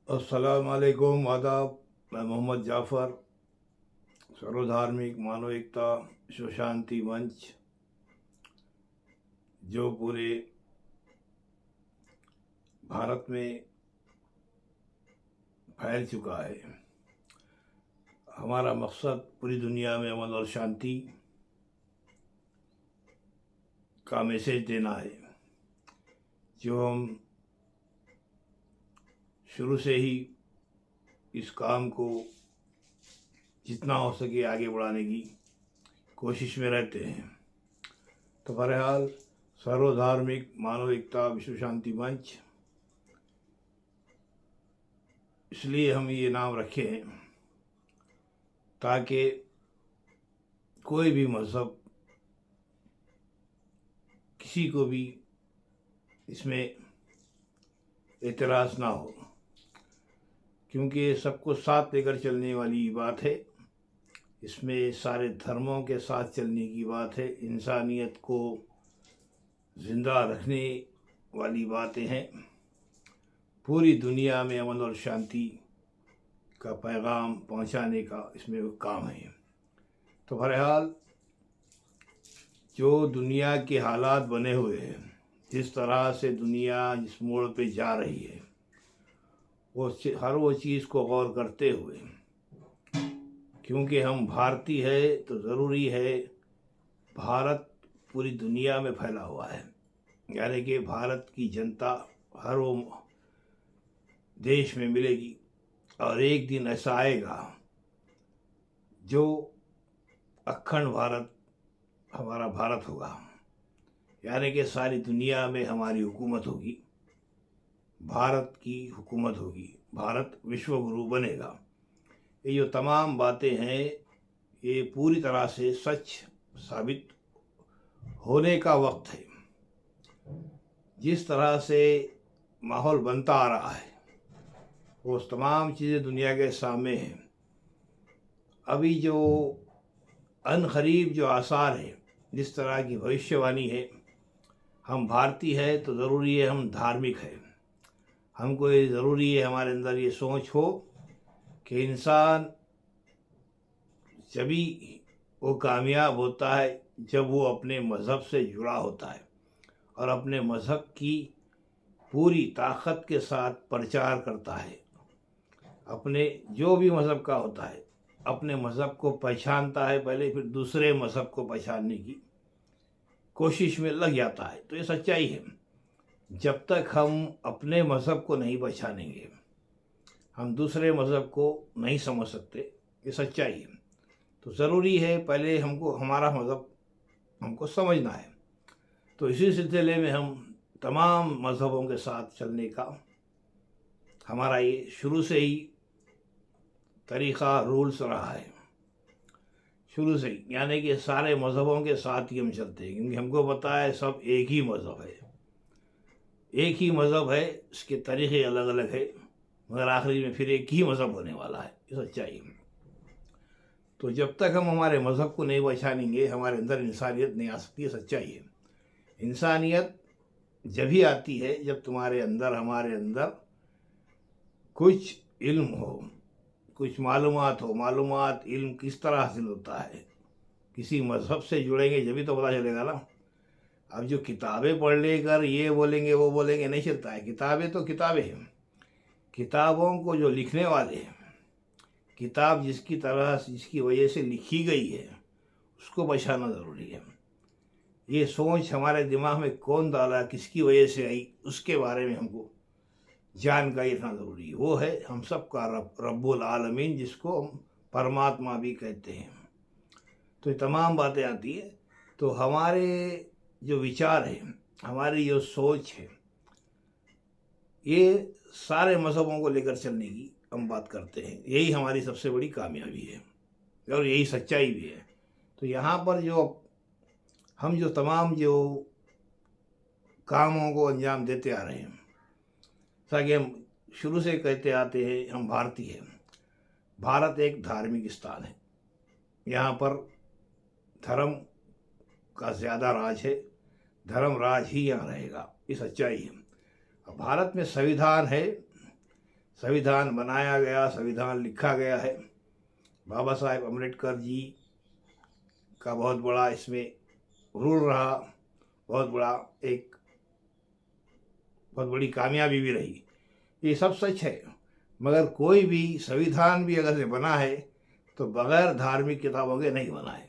अस्सलामुअलैकुम आदाब। मैं मोहम्मद जाफ़र, सर्वधार्मिक मानव एकता विश्व शांति मंच जो पूरे भारत में फैल चुका है। हमारा मकसद पूरी दुनिया में अमन और शांति का मैसेज देना है, जो हम शुरू से ही इस काम को जितना हो सके आगे बढ़ाने की कोशिश में रहते हैं। तो बहरहाल सर्वधार्मिक मानव एकता विश्व शांति मंच, इसलिए हम ये नाम रखे हैं ताकि कोई भी मज़हब किसी को भी इसमें एतराज़ ना हो, क्योंकि ये सबको साथ लेकर चलने वाली बात है। इसमें सारे धर्मों के साथ चलने की बात है, इंसानियत को ज़िंदा रखने वाली बातें हैं। पूरी दुनिया में अमन और शांति का पैगाम पहुंचाने का इसमें वो काम है। तो बहरहाल जो दुनिया के हालात बने हुए हैं, जिस तरह से दुनिया जिस मोड़ पे जा रही है, हर वो चीज़ को गौर करते हुए, क्योंकि हम भारतीय है तो ज़रूरी है भारत पूरी दुनिया में फैला हुआ है, यानी कि भारत की जनता हर वो देश में मिलेगी और एक दिन ऐसा आएगा जो अखंड भारत हमारा भारत होगा, यानी कि सारी दुनिया में हमारी हुकूमत होगी, भारत की हुकूमत होगी, भारत विश्व गुरु बनेगा। ये जो तमाम बातें हैं ये पूरी तरह से सच साबित होने का वक्त है। जिस तरह से माहौल बनता आ रहा है वो तमाम चीज़ें दुनिया के सामने हैं। अभी जो अनकरीब जो आसार है, जिस तरह की भविष्यवाणी है, हम भारतीय है तो ज़रूरी है हम धार्मिक है। हमको ये ज़रूरी है हमारे अंदर ये सोच हो कि इंसान जभी वो कामयाब होता है जब वो अपने मज़हब से जुड़ा होता है और अपने मज़हब की पूरी ताकत के साथ प्रचार करता है। अपने जो भी मज़हब का होता है अपने मज़हब को पहचानता है पहले, फिर दूसरे मज़हब को पहचानने की कोशिश में लग जाता है। तो ये सच्चाई है। जब तक हम अपने मज़हब को नहीं पहचानेंगे हम दूसरे मज़हब को नहीं समझ सकते, ये सच्चाई है। तो ज़रूरी है पहले हमको हमारा मज़हब हमको समझना है। तो इसी सिलसिले में हम तमाम मज़हबों के साथ चलने का हमारा ये शुरू से ही तरीक़ा रूल्स रहा है, शुरू से ही, यानी कि सारे मज़हबों के साथ ही हम चलते हैं, क्योंकि हमको पता है सब एक ही मज़हब है, एक ही मज़हब है, इसके तरीक़े अलग अलग है, मगर आखिरी में फिर एक ही मज़हब होने वाला है, ये सच्चाई है। तो जब तक हम हमारे मज़हब को नहीं पहचानेंगे हमारे अंदर इंसानियत नहीं आ सकती, है सच्चाई है। इंसानियत जब ही आती है जब तुम्हारे अंदर हमारे अंदर कुछ इल्म हो, कुछ मालूमात हो। मालूमात इल्म किस तरह हासिल होता है, किसी मज़हब से जुड़ेंगे जब ही तो पता चलेगा ना। अब जो किताबें पढ़ लेकर ये बोलेंगे वो बोलेंगे नहीं चलता है। किताबें तो किताबें हैं, किताबों को जो लिखने वाले हैं, किताब जिसकी तरह जिसकी वजह से लिखी गई है उसको पहचानना ज़रूरी है। ये सोच हमारे दिमाग में कौन डाला, किसकी वजह से आई, उसके बारे में हमको जानकारी रखना ज़रूरी है। वो है हम सब का रब, रब्बुल आलमीन, जिसको हम परमात्मा भी कहते हैं। तो ये तमाम बातें आती है। तो हमारे जो विचार है, हमारी जो सोच है, ये सारे मज़हबों को लेकर चलने की हम बात करते हैं। यही हमारी सबसे बड़ी कामयाबी है और यही सच्चाई भी है। तो यहाँ पर जो हम जो तमाम जो कामों को अंजाम देते आ रहे हैं, ताकि हम शुरू से कहते आते हैं हम भारतीय हैं। भारत एक धार्मिक स्थान है, यहाँ पर धर्म का ज़्यादा राज है, धर्म राज ही यहाँ रहेगा, ये सच्चाई है। भारत में संविधान है, संविधान बनाया गया, संविधान लिखा गया है। बाबा साहेब अम्बेडकर जी का बहुत बड़ा इसमें रोल रहा, बहुत बड़ी कामयाबी भी रही। ये सब सच है, मगर कोई भी संविधान भी अगर से बना है तो बगैर धार्मिक किताबों के नहीं बना है।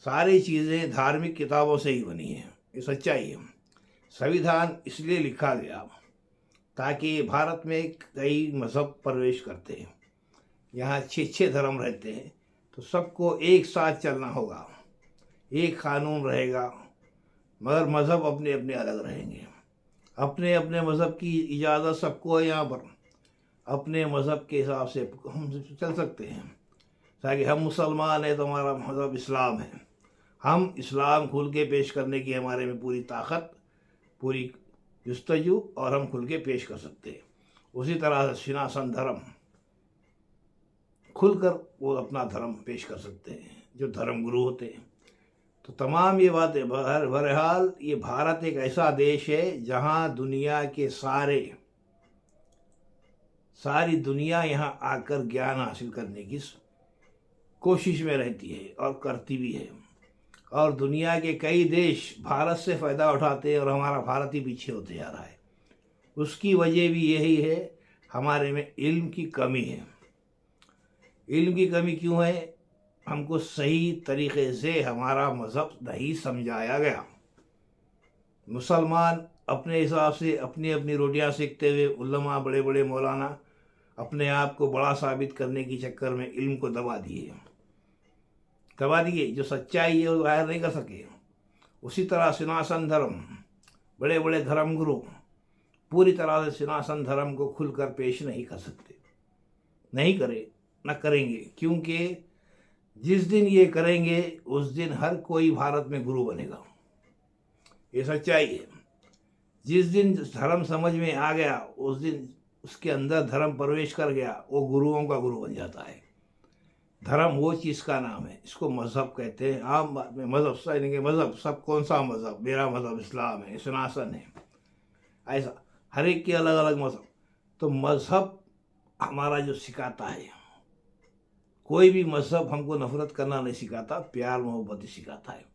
सारी चीज़ें धार्मिक किताबों से ही बनी हैं, ये सच्चाई है। संविधान इसलिए लिखा गया ताकि भारत में कई मज़हब प्रवेश करते हैं, यहाँ 6 धर्म रहते हैं, तो सबको एक साथ चलना होगा, एक कानून रहेगा, मगर मज़हब अपने अपने अलग रहेंगे। अपने अपने मज़हब की इजाज़त सबको है, यहाँ पर अपने मज़हब के हिसाब से हम चल सकते हैं। ताकि हम मुसलमान हैं तो हमारा मज़हब इस्लाम है, हम इस्लाम खुल के पेश करने की हमारे में पूरी ताकत, पूरी जुस्तजू, और हम खुल के पेश कर सकते हैं। उसी तरह से सनातन धर्म खुलकर वो अपना धर्म पेश कर सकते हैं, जो धर्म गुरु होते हैं। तो तमाम ये बातें, बहरहाल ये भारत एक ऐसा देश है जहाँ दुनिया के सारी दुनिया यहाँ आकर ज्ञान हासिल करने की कोशिश में रहती है और करती भी है। और दुनिया के कई देश भारत से फ़ायदा उठाते हैं और हमारा भारत ही पीछे होते जा रहा है। उसकी वजह भी यही है, हमारे में इल्म की कमी है। इल्म की कमी क्यों है? हमको सही तरीक़े से हमारा मज़हब नहीं समझाया गया। मुसलमान अपने हिसाब से अपनी अपनी रोटियां सेकते हुए, उलमा बड़े बड़े मौलाना अपने आप को बड़ा साबित करने के चक्कर में इल्म को दबा दिए, जो सच्चाई है वो जाहिर नहीं कर सके। उसी तरह सनातन धर्म, बड़े बड़े धर्मगुरु पूरी तरह से सनातन धर्म को खुलकर पेश नहीं कर सकते, नहीं करे, न करेंगे, क्योंकि जिस दिन ये करेंगे उस दिन हर कोई भारत में गुरु बनेगा। ये सच्चाई है। जिस दिन धर्म समझ में आ गया उस दिन उसके अंदर धर्म प्रवेश कर गया, वो गुरुओं का गुरु बन जाता है। धर्म वो चीज़ का नाम है, इसको मज़हब कहते हैं। आम बात में मज़हब सही, मज़हब सब कौन सा मज़हब, मेरा मज़हब इस्लाम है, सनातन है, ऐसा हर एक के अलग अलग मज़हब। तो मज़हब हमारा जो सिखाता है, कोई भी मज़हब हमको नफ़रत करना नहीं सिखाता, प्यार मोहब्बत ही सिखाता है।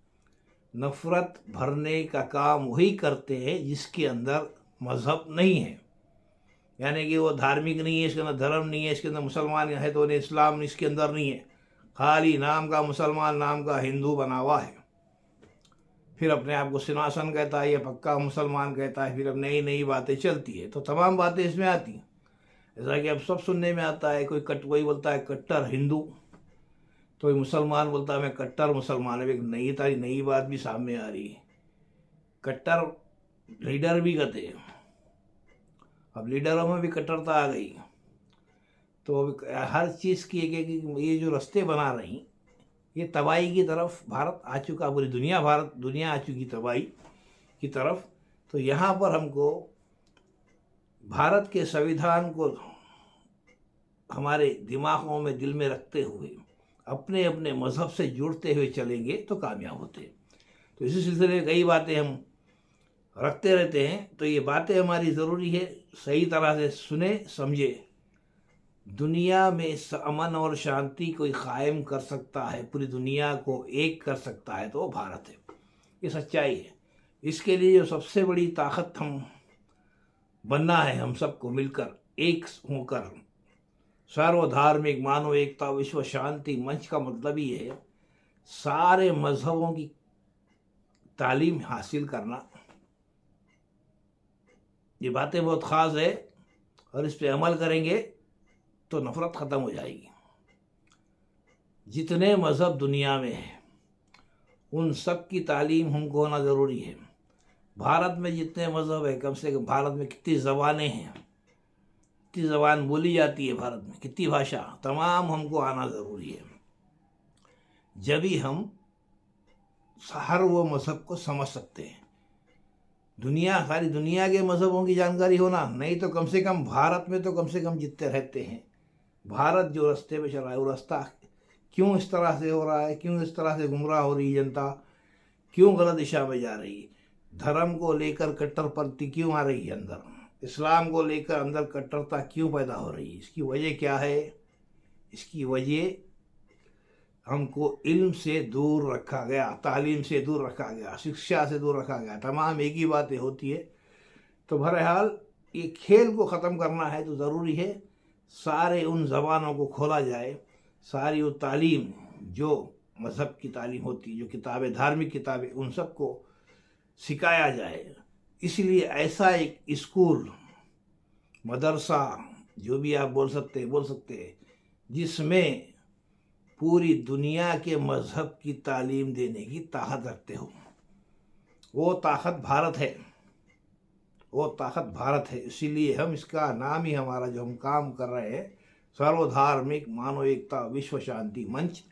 नफ़रत भरने का काम वही करते हैं जिसके अंदर मज़हब नहीं है, यानी कि वो धार्मिक नहीं है, इसके अंदर धर्म नहीं है, इसके अंदर मुसलमान है तो उन्हें इस्लाम इसके अंदर नहीं है, खाली नाम का मुसलमान, नाम का हिंदू बना हुआ है। फिर अपने आप को सनातन कहता है या पक्का मुसलमान कहता है, फिर अब नई नई बातें चलती है। तो तमाम बातें इसमें आती हैं, जैसा कि अब सब सुनने में आता है। कोई बोलता है कट्टर हिंदू, तो कोई मुसलमान बोलता है मैं कट्टर मुसलमान है। एक नई बात भी सामने आ रही है, कट्टर लीडर भी कहते हैं। अब लीडरों में भी कट्टरता आ गई, तो हर चीज़ की ये जो रास्ते बना रही, ये तबाही की तरफ भारत आ चुका, पूरी दुनिया आ चुकी तबाही की तरफ। तो यहाँ पर हमको भारत के संविधान को हमारे दिमागों में, दिल में रखते हुए अपने अपने मज़हब से जुड़ते हुए चलेंगे तो कामयाब होते हैं। तो इसी सिलसिले में कई बातें हम रखते रहते हैं, तो ये बातें हमारी ज़रूरी है, सही तरह से सुने समझे। दुनिया में अमन और शांति कोई कायम कर सकता है, पूरी दुनिया को एक कर सकता है, तो वो भारत है। ये सच्चाई है। इसके लिए जो सबसे बड़ी ताकत हम बनना है, हम सबको मिलकर एक होकर सर्वधार्मिक मानव एकता विश्व शांति मंच का मतलब ही है सारे मजहबों की तालीम हासिल करना। ये बातें बहुत ख़ास है और इस पे अमल करेंगे तो नफ़रत ख़त्म हो जाएगी। जितने मज़हब दुनिया में हैं उन सब की तालीम हमको होना ज़रूरी है। भारत में जितने मज़हब है, कम से कम भारत में कितनी ज़बानें हैं, कितनी ज़बान बोली जाती है भारत में, कितनी भाषा, तमाम हमको आना ज़रूरी है। जब ही हम हर वो मज़हब को समझ सकते हैं। सारी दुनिया के मज़हबों की जानकारी होना, नहीं तो कम से कम भारत में तो कम से कम जितने रहते हैं, भारत जो रास्ते पे चल रहा है वो रास्ता क्यों इस तरह से हो रहा है, क्यों इस तरह से गुमराह हो रही है जनता, क्यों गलत दिशा में जा रही है, धर्म को लेकर कट्टरपंथी क्यों आ रही है अंदर, इस्लाम को लेकर अंदर कट्टरता क्यों पैदा हो रही है? इसकी वजह क्या है? इसकी वजह हमको इल्म से दूर रखा गया, तालीम से दूर रखा गया, शिक्षा से दूर रखा गया। तमाम एक ही बातें होती है। तो बहरहाल ये खेल को ख़त्म करना है तो ज़रूरी है सारे उन ज़बानों को खोला जाए, सारी वो तालीम जो मज़हब की तालीम होती है, जो किताबें, धार्मिक किताबें, उन सब को सिखाया जाए। इसलिए ऐसा एक स्कूल, मदरसा, जो भी आप बोल सकते हैं, जिसमें पूरी दुनिया के मज़हब की तालीम देने की ताकत रखते हो, वो ताकत भारत है, वो ताकत भारत है। इसीलिए हम इसका नाम ही, हमारा जो हम काम कर रहे हैं, सर्वधार्मिक मानव एकता विश्व शांति मंच,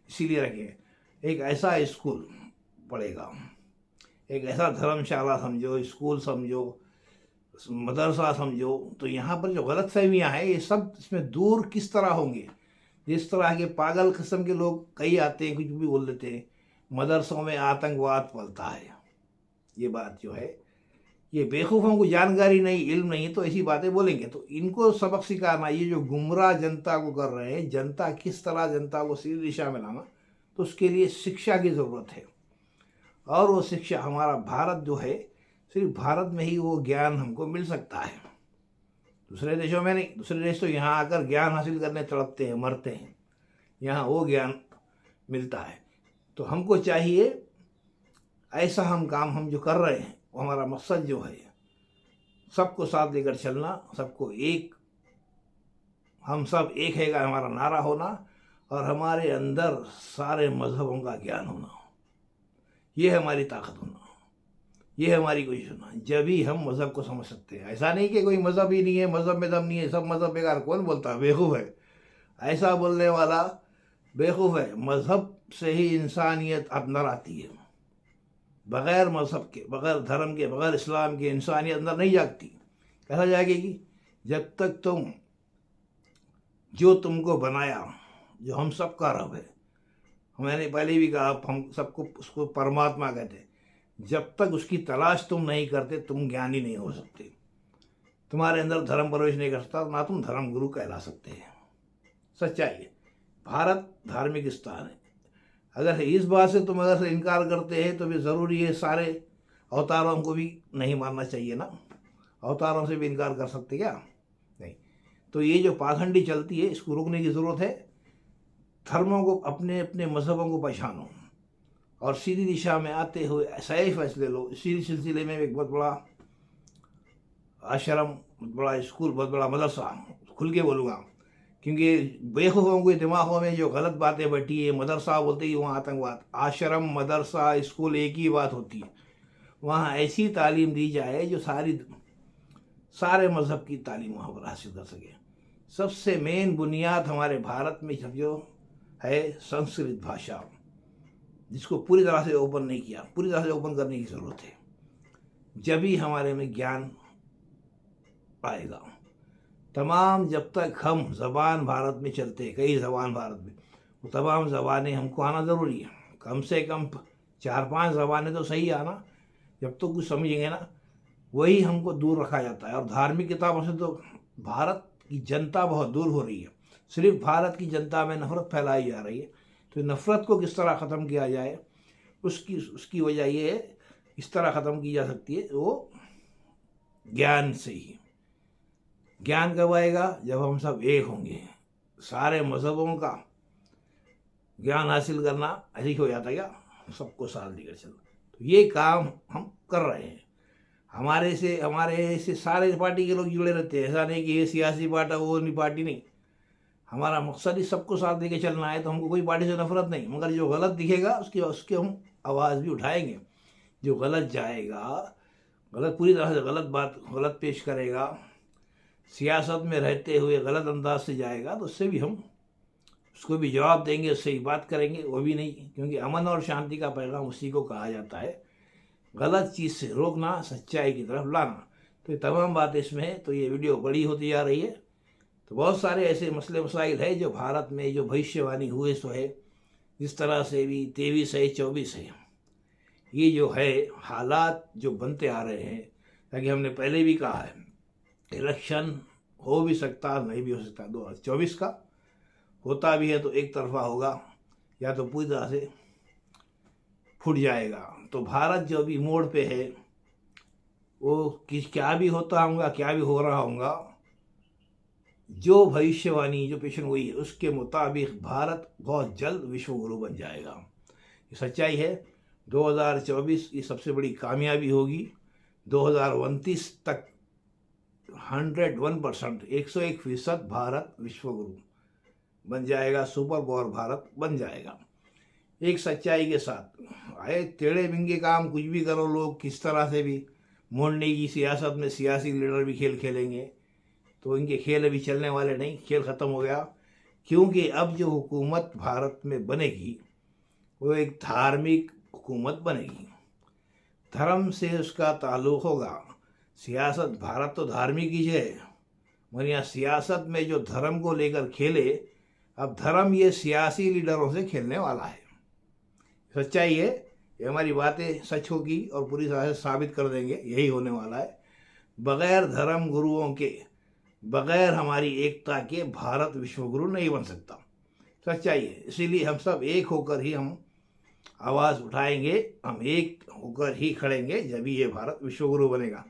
इसीलिए रखें। एक ऐसा स्कूल पड़ेगा, एक ऐसा धर्मशाला समझो, स्कूल समझो, मदरसा समझो, तो यहाँ पर जो गलत फहमियाँ हैं ये सब इसमें दूर किस तरह होंगे। जिस तरह के पागल किस्म के लोग कई आते हैं, कुछ भी बोल देते हैं, मदरसों में आतंकवाद पलता है, ये बात जो है, ये बेवकूफ़ों को जानकारी नहीं, इल्म नहीं, तो ऐसी बातें बोलेंगे। तो इनको सबक सिखाना, ये जो गुमराह जनता को कर रहे हैं, जनता किस तरह जनता को सीधी दिशा में लाना, तो उसके लिए शिक्षा की ज़रूरत है। और वो शिक्षा हमारा भारत जो है, सिर्फ भारत में ही वो ज्ञान हमको मिल सकता है, दूसरे देशों में नहीं। दूसरे देश तो यहाँ आकर ज्ञान हासिल करने तड़पते हैं, मरते हैं, यहाँ वो ज्ञान मिलता है। तो हमको चाहिए ऐसा हम जो कर रहे हैं, वो हमारा मकसद जो है, सबको साथ लेकर चलना, सबको एक, हम सब एक है का हमारा नारा होना, और हमारे अंदर सारे मज़हबों का ज्ञान होना, ये है हमारी ताकत होना, ये है हमारी कोशिश होना। जब ही हम मज़हब को समझ सकते हैं। ऐसा नहीं कि कोई मज़हब ही नहीं है, मज़हब में दम नहीं है, सब मज़हब बेकार, कौन बोलता है? बेवकूफ़ है, ऐसा बोलने वाला बेवकूफ़ है। मज़हब से ही इंसानियत अंदर आती है, बग़ैर मज़हब के, बग़ैर धर्म के, बग़ैर इस्लाम के इंसानियत अंदर नहीं जागती। कैसा जागेगी? जब तक तुम जो तुमको बनाया, जो हम सब का रब है, मैंने पहले भी कहा, हम सबको उसको परमात्मा कहते हैं, जब तक उसकी तलाश तुम नहीं करते, तुम ज्ञानी नहीं हो सकते। तुम्हारे अंदर धर्म प्रवेश नहीं कर सकता, ना तुम धर्म गुरु कहला सकते हैं। सच्चाई है, भारत धार्मिक स्थान है। अगर इस बात से तुम अगर इनकार करते हैं तो भी ज़रूरी है सारे अवतारों को भी नहीं मानना चाहिए ना। अवतारों से भी इनकार कर सकते क्या? नहीं। तो ये जो पाखंडी चलती है, इसको रोकने की ज़रूरत है। धर्मों को, अपने अपने मज़हबों को पहचानो और सीधी दिशा में आते हुए सही फैसले लो। इसी सिलसिले में एक बहुत बड़ा आश्रम, बहुत बड़ा स्कूल, बहुत बड़ा मदरसा, खुल के बोलूँगा, क्योंकि बेवकूफ़ों के दिमागों में जो गलत बातें बैठी है, मदरसा बोलते ही वहाँ आतंकवाद। आश्रम, मदरसा, स्कूल एक ही बात होती है। वहाँ ऐसी तालीम दी जाए जो सारे मज़हब की तालीम वहाँ पर हासिल कर सके। सबसे मेन बुनियाद हमारे भारत में जो है संस्कृत भाषा, जिसको पूरी तरह से ओपन नहीं किया, पूरी तरह से ओपन करने की ज़रूरत है। जब ही हमारे में ज्ञान आएगा। तमाम, जब तक हम ज़बान भारत में चलते हैं, कई ज़बान भारत में, वो तमाम ज़बानें हमको आना ज़रूरी है। कम से कम 4-5 ज़बानें तो सही आना, जब तो कुछ समझेंगे ना, वही हमको दूर रखा जाता है। और धार्मिक किताबों से तो भारत की जनता बहुत दूर हो रही है। सिर्फ भारत की जनता में नफ़रत फैलाई जा रही है। तो नफ़रत को किस तरह ख़त्म किया जाए, उसकी वजह ये है, इस तरह ख़त्म की जा सकती है, वो ज्ञान से ही। ज्ञान कब आएगा? जब हम सब एक होंगे। सारे मज़हबों का ज्ञान हासिल करना ऐसे ही हो जाता है क्या? सबको साथ लेकर चलना। तो ये काम हम कर रहे हैं। हमारे से सारे पार्टी के लोग जुड़े रहते हैं। ऐसा नहीं कि ये सियासी पार्टी, वो नहीं पार्टी, नहीं। हमारा मकसद ही सबको साथ लेके चलना है। तो हमको कोई पार्टी से नफरत नहीं, मगर जो गलत दिखेगा उसके हम आवाज़ भी उठाएंगे। जो गलत जाएगा, गलत, पूरी तरह से गलत बात, गलत पेश करेगा, सियासत में रहते हुए गलत अंदाज से जाएगा, तो उससे भी हम उसको भी जवाब देंगे, उससे ही बात करेंगे। वो भी नहीं, क्योंकि अमन और शांति का पैगाम उसी को कहा जाता है। गलत चीज़ से रोकना, सच्चाई की तरफ लाना। तो ये तमाम बात इसमें है। तो ये वीडियो बड़ी होती जा रही है। तो बहुत सारे ऐसे मसले मसाइल है जो भारत में जो भविष्यवाणी हुए सो है, जिस तरह से भी 23 है, 24 है, ये जो है हालात जो बनते आ रहे हैं, ताकि हमने पहले भी कहा है इलेक्शन हो भी सकता, नहीं भी हो सकता। 2024 का होता भी है तो एक तरफा होगा, या तो पूरी तरह से फूट जाएगा। तो भारत जो भी मोड़ पे है, वो क्या भी होता होगा, क्या भी हो रहा होगा, जो भविष्यवाणी जो पेशन हुई है उसके मुताबिक भारत बहुत जल्द विश्व गुरु बन जाएगा। ये सच्चाई है। 2024 की सबसे बड़ी कामयाबी होगी। 2029 तक 101%, 101% भारत विश्व गुरु बन जाएगा, सुपर पावर भारत बन जाएगा। एक सच्चाई के साथ आए टेढ़े बिंगे काम कुछ भी करो, लोग किस तरह से भी मोड़ने की सियासत में सियासी लीडर भी खेल खेलेंगे, तो इनके खेल अभी चलने वाले नहीं, खेल ख़त्म हो गया। क्योंकि अब जो हुकूमत भारत में बनेगी वो एक धार्मिक हुकूमत बनेगी, धर्म से उसका ताल्लुक होगा। सियासत भारत तो धार्मिक ही है, मगर यहाँ सियासत में जो धर्म को लेकर खेले, अब धर्म ये सियासी लीडरों से खेलने वाला है। सच्चाई है, ये हमारी बातें सच होगी और पूरी तरह से साबित कर देंगे, यही होने वाला है। बगैर धर्म गुरुओं के, बगैर हमारी एकता के भारत विश्वगुरु नहीं बन सकता। सच्चाई है। इसीलिए हम सब एक होकर ही हम आवाज़ उठाएंगे, हम एक होकर ही खड़ेंगे, जब ये भारत विश्वगुरु बनेगा।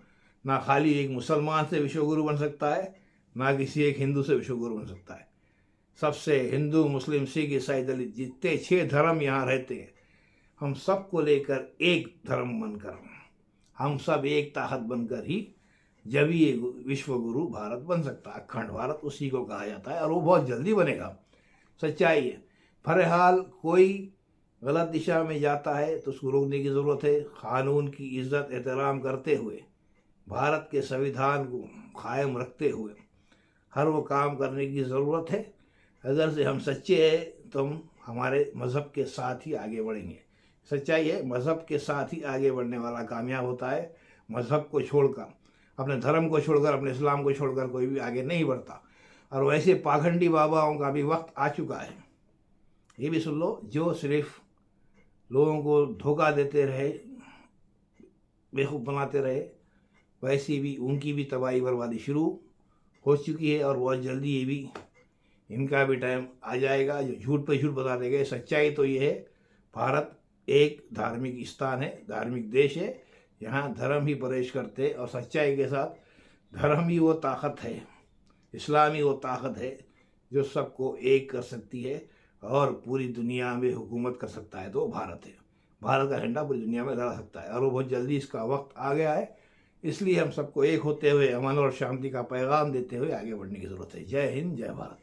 ना खाली एक मुसलमान से विश्वगुरु बन सकता है, ना किसी एक हिंदू से विश्वगुरु बन सकता है। सबसे हिंदू, मुस्लिम, सिख, ईसाई, दलित जितने 6 धर्म यहाँ रहते हैं, हम सबको लेकर एक धर्म बनकर, हम सब एक ताकत बनकर ही जब ये विश्व गुरु भारत बन सकता है। अखंड भारत उसी को कहा जाता है और वो बहुत जल्दी बनेगा। सच्चाई है। बहरहाल कोई गलत दिशा में जाता है तो उसको रोकने की ज़रूरत है। कानून की इज्जत एहतराम करते हुए, भारत के संविधान को कायम रखते हुए हर वो काम करने की ज़रूरत है। अगर से हम सच्चे हैं तो हम हमारे मज़हब के साथ ही आगे बढ़ेंगे। सच्चाई है, मज़हब के साथ ही आगे बढ़ने वाला कामयाब होता है। मज़हब को छोड़कर, अपने धर्म को छोड़कर, अपने इस्लाम को छोड़कर कोई भी आगे नहीं बढ़ता। और वैसे पाखंडी बाबाओं का भी वक्त आ चुका है, ये भी सुन लो, जो सिर्फ लोगों को धोखा देते रहे, बेवकूफ़ बनाते रहे, वैसी भी उनकी भी तबाही बर्बादी शुरू हो चुकी है। और बहुत जल्दी ये भी, इनका भी टाइम आ जाएगा जो झूठ पे झूठ बताते गए। सच्चाई तो ये है, भारत एक धार्मिक स्थान है, धार्मिक देश है, यहाँ धर्म ही प्रवेश करते। और सच्चाई के साथ धर्म ही वो ताकत है, इस्लाम ही वो ताकत है जो सबको एक कर सकती है और पूरी दुनिया में हुकूमत कर सकता है। तो भारत है, भारत का झंडा पूरी दुनिया में लहरा सकता है और वो बहुत जल्दी इसका वक्त आ गया है। इसलिए हम सबको एक होते हुए, अमन और शांति का पैगाम देते हुए आगे बढ़ने की ज़रूरत है। जय हिंद, जय भारत।